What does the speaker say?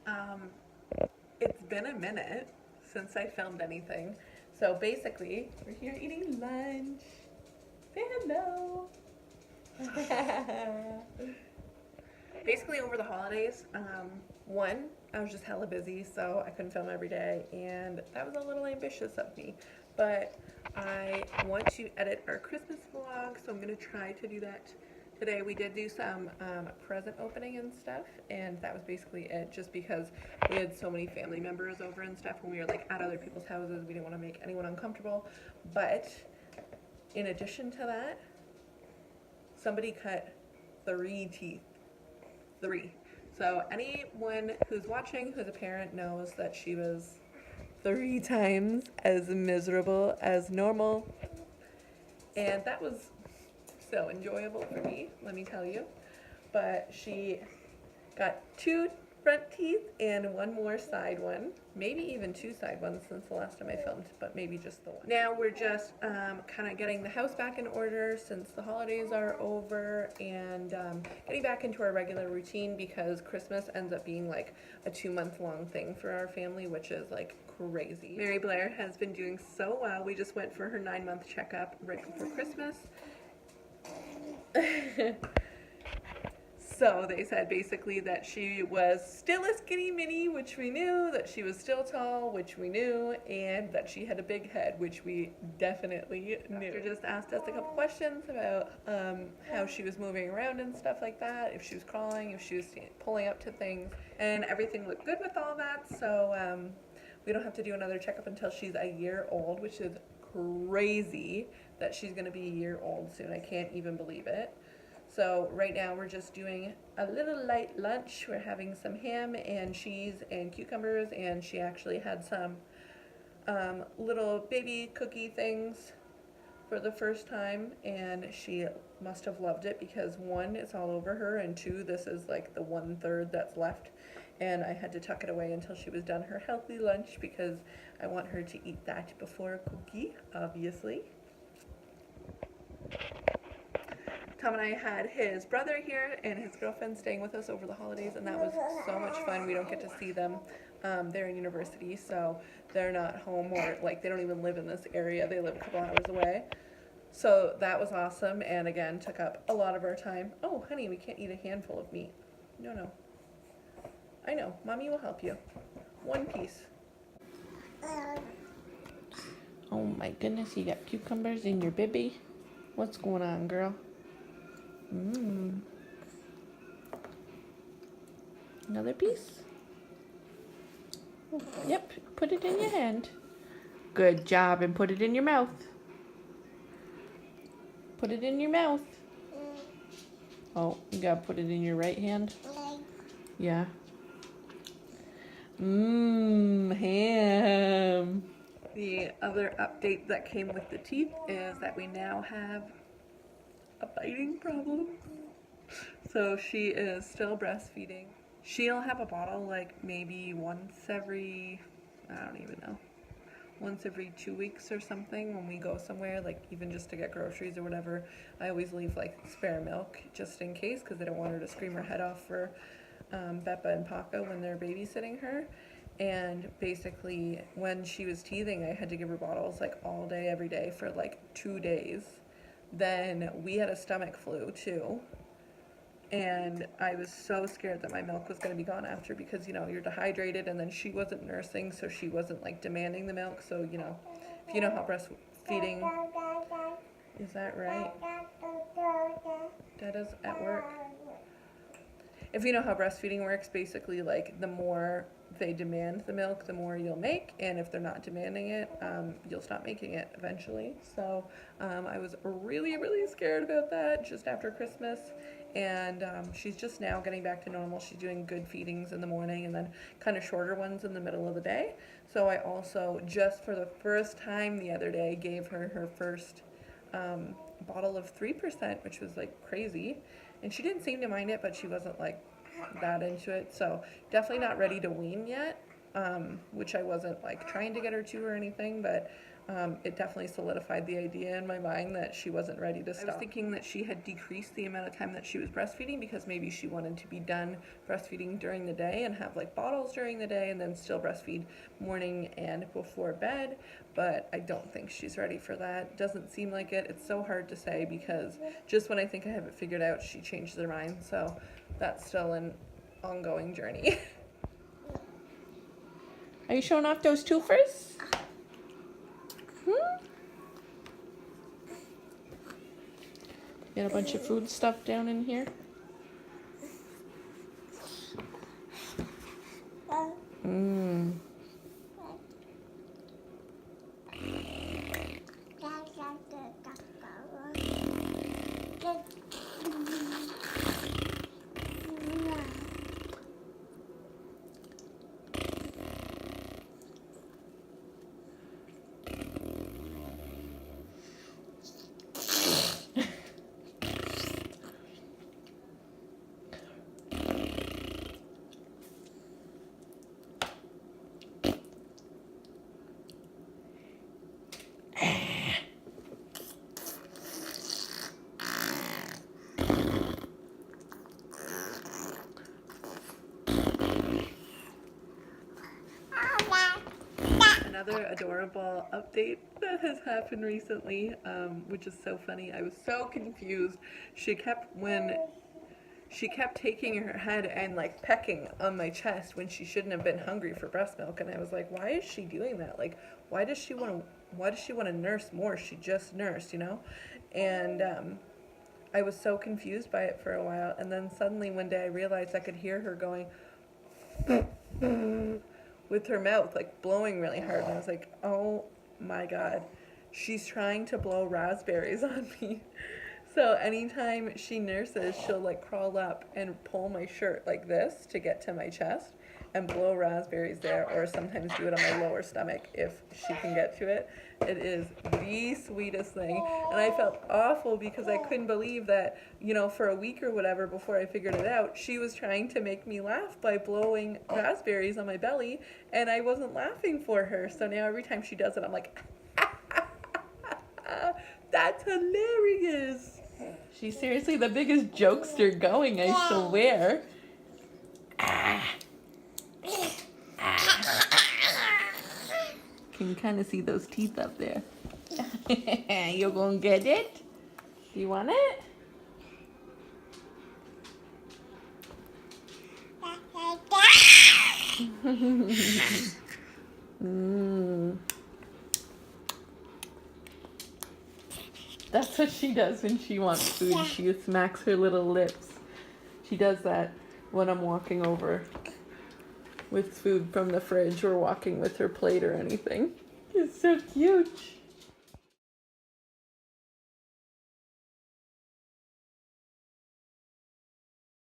Um, it's been a minute since I filmed anything. So basically, we're here eating lunch. Say hello. Basically, over the holidays, one, I was just hella busy, so I couldn't film every day, and that was a little ambitious of me. But I want to edit our Christmas vlog, so I'm gonna try to do that today. We did do some present opening and stuff, and that was basically it, just because we had so many family members over and stuff when we were like at other people's houses. We didn't want to make anyone uncomfortable. But in addition to that, somebody cut 3 teeth. 3. So anyone who's watching who's a parent knows that she was 3 times as miserable as normal. And that was so enjoyable for me, let me tell you. But she got 2 front teeth and 1 more side one. Maybe even 2 side ones since the last time I filmed, but maybe just the one. Now we're just kind of getting the house back in order since the holidays are over, and getting back into our regular routine because Christmas ends up being like a 2-month long thing for our family, which is like crazy. Mary Blair has been doing so well. We just went for her 9-month checkup right before Christmas. So they said basically that she was still a skinny mini, which we knew, that she was still tall, which we knew, and that she had a big head, which we definitely knew. Doctor just asked us a couple questions about how she was moving around and stuff like that, if she was crawling, if she was pulling up to things, and everything looked good with all that. So we don't have to do another checkup until she's a year old, which is crazy that she's going to be a year old soon. I can't even believe it. So right now we're just doing a little light lunch. We're having some ham and cheese and cucumbers, and she actually had some little baby cookie things for the first time, and she must have loved it because 1, it's all over her, and 2, this is like the 1/3 that's left, and I had to tuck it away until she was done her healthy lunch because I want her to eat that before cookie, obviously. Tom and I had his brother here and his girlfriend staying with us over the holidays, and that was so much fun. We don't get to see them. They're in university, so they're not home, or like they don't even live in this area. They live a couple hours away. So that was awesome, and again, took up a lot of our time. Oh, honey, we can't eat a handful of meat. No, no. I know. Mommy will help you. 1 piece. Oh my goodness, you got cucumbers in your bibby? What's going on, girl? Another piece? Yep, put it in your hand. Good job, and put it in your mouth. Put it in your mouth. Oh, you gotta put it in your right hand? Yeah. Ham. The other update that came with the teeth is that we now have a biting problem. So she is still breastfeeding. She'll have a bottle like maybe once every, I don't even know, once every 2 weeks or something when we go somewhere, like even just to get groceries or whatever. I always leave like spare milk just in case because I don't want her to scream her head off for Beppa and Paco when they're babysitting her. And basically when she was teething, I had to give her bottles like all day every day for like 2 days. Then we had a stomach flu too, and I was so scared that my milk was going to be gone after because, you know, you're dehydrated, and then she wasn't nursing, so she wasn't like demanding the milk. So, you know, if you know how breastfeeding, is that right? Dada's at work. If you know how breastfeeding works, basically like the more they demand the milk, the more you'll make, and if they're not demanding it, you'll stop making it eventually. So I was really scared about that just after Christmas, and she's just now getting back to normal. She's doing good feedings in the morning and then kind of shorter ones in the middle of the day. So I also, just for the first time the other day, gave her her first bottle of 3%, which was like crazy, and she didn't seem to mind it, but she wasn't like that into it. So definitely not ready to wean yet, which I wasn't like trying to get her to or anything, but it definitely solidified the idea in my mind that she wasn't ready to stop. I was thinking that she had decreased the amount of time that she was breastfeeding because maybe she wanted to be done breastfeeding during the day and have like bottles during the day and then still breastfeed morning and before bed, but I don't think she's ready for that. Doesn't seem like it. It's so hard to say because just when I think I have it figured out, she changed her mind, so that's still an ongoing journey. Are you showing off those twofers? Got a bunch of food stuff down in here. Another adorable update that has happened recently, which is so funny. I was so confused. She kept taking her head and like pecking on my chest when she shouldn't have been hungry for breast milk, and I was like, why is she doing that? Like, why does she want to nurse more? She just nursed, you know? And I was so confused by it for a while, and then suddenly one day I realized I could hear her going with her mouth, like blowing really hard, and I was like, oh my god, she's trying to blow raspberries on me. So anytime she nurses, she'll like crawl up and pull my shirt like this to get to my chest and blow raspberries there, or sometimes do it on my lower stomach if she can get to it. It is the sweetest thing, and I felt awful because I couldn't believe that, you know, for a week or whatever before I figured it out, she was trying to make me laugh by blowing raspberries on my belly, and I wasn't laughing for her. So now every time she does it, I'm like, that's hilarious. She's seriously the biggest jokester going, I swear. Can you kind of see those teeth up there? You gonna get it? You want it? That's what she does when she wants food. She smacks her little lips. She does that when I'm walking over with food from the fridge or walking with her plate or anything. It's so cute.